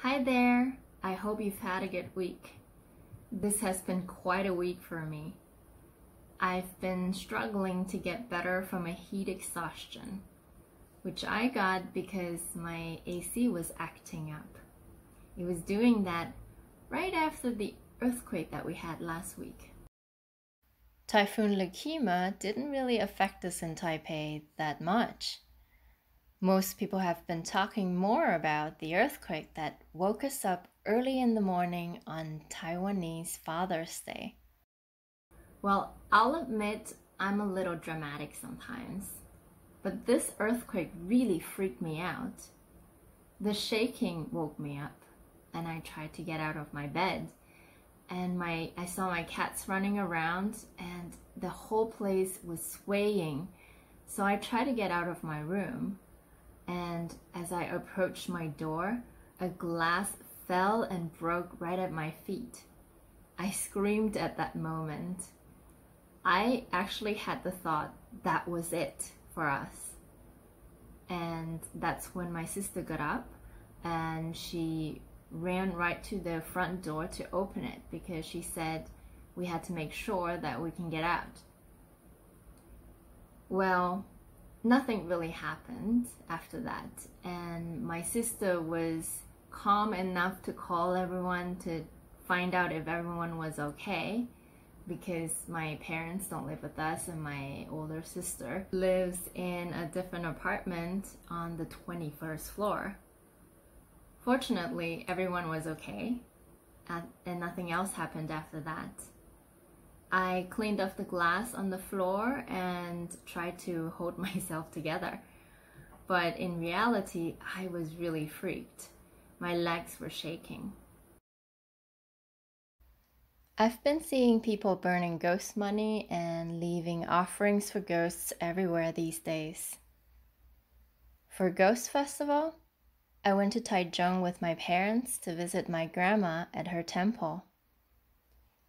Hi there, I hope you've had a good week. This has been quite a week for me. I've been struggling to get better from a heat exhaustion, which I got because my AC was acting up. It was doing that right after the earthquake that we had last week. Typhoon Likima didn't really affect us in Taipei that much. Most people have been talking more about the earthquake that woke us up early in the morning on Taiwanese Father's Day. Well, I'll admit I'm a little dramatic sometimes, but this earthquake really freaked me out. The shaking woke me up, and I tried to get out of my bed, and I saw my cats running around, and the whole place was swaying, so I tried to get out of my room. And as I approached my door, a glass fell and broke right at my feet. I screamed at that moment. I actually had the thought that was it for us. And that's when my sister got up and she ran right to the front door to open it because she said we had to make sure that we can get out. Well, nothing really happened after that, and my sister was calm enough to call everyone to find out if everyone was okay, because my parents don't live with us and my older sister lives in a different apartment on the 21st floor. Fortunately, everyone was okay, and nothing else happened after that. I cleaned off the glass on the floor and tried to hold myself together. But in reality, I was really freaked. My legs were shaking. I've been seeing people burning ghost money and leaving offerings for ghosts everywhere these days. For Ghost Festival, I went to Taichung with my parents to visit my grandma at her temple.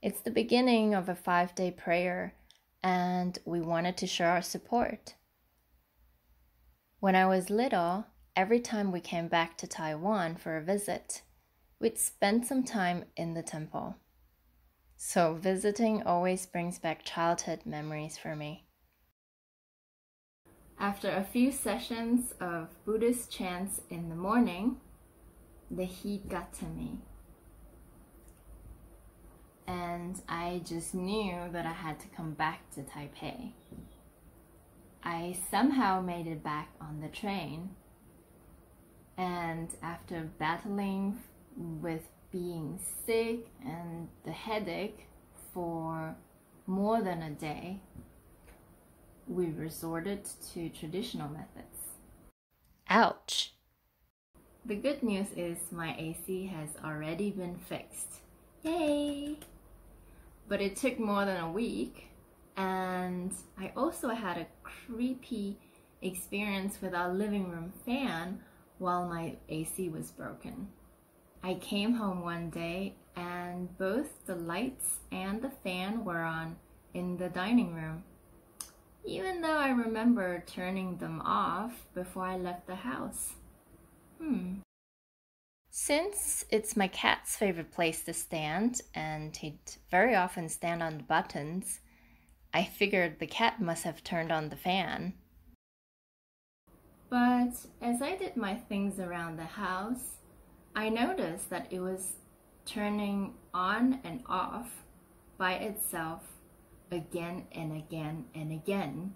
It's the beginning of a 5-day prayer, and we wanted to show our support. When I was little, every time we came back to Taiwan for a visit, we'd spend some time in the temple. So visiting always brings back childhood memories for me. After a few sessions of Buddhist chants in the morning, the heat got to me. And I just knew that I had to come back to Taipei. I somehow made it back on the train, and after battling with being sick and the headache for more than a day, we resorted to traditional methods. Ouch! The good news is my AC has already been fixed. Yay! But it took more than a week, and I also had a creepy experience with our living room fan while my AC was broken. I came home one day and both the lights and the fan were on in the dining room, even though I remember turning them off before I left the house. Since it's my cat's favorite place to stand, and he'd very often stand on the buttons, I figured the cat must have turned on the fan. But as I did my things around the house, I noticed that it was turning on and off by itself again and again and again.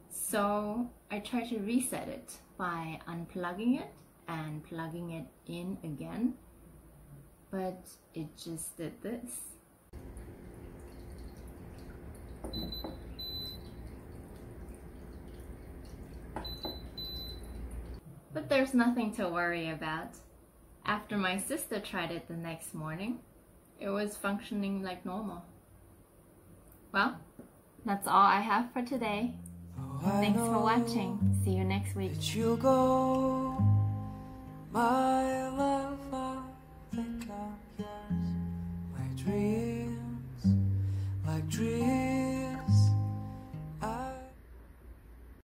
So I tried to reset it by unplugging it and plugging it in again, but it just did this. But there's nothing to worry about. After my sister tried it the next morning, it was functioning like normal. Well, that's all I have for today. Thanks for watching. See you next week. My love, I think I'm yours. Like dreams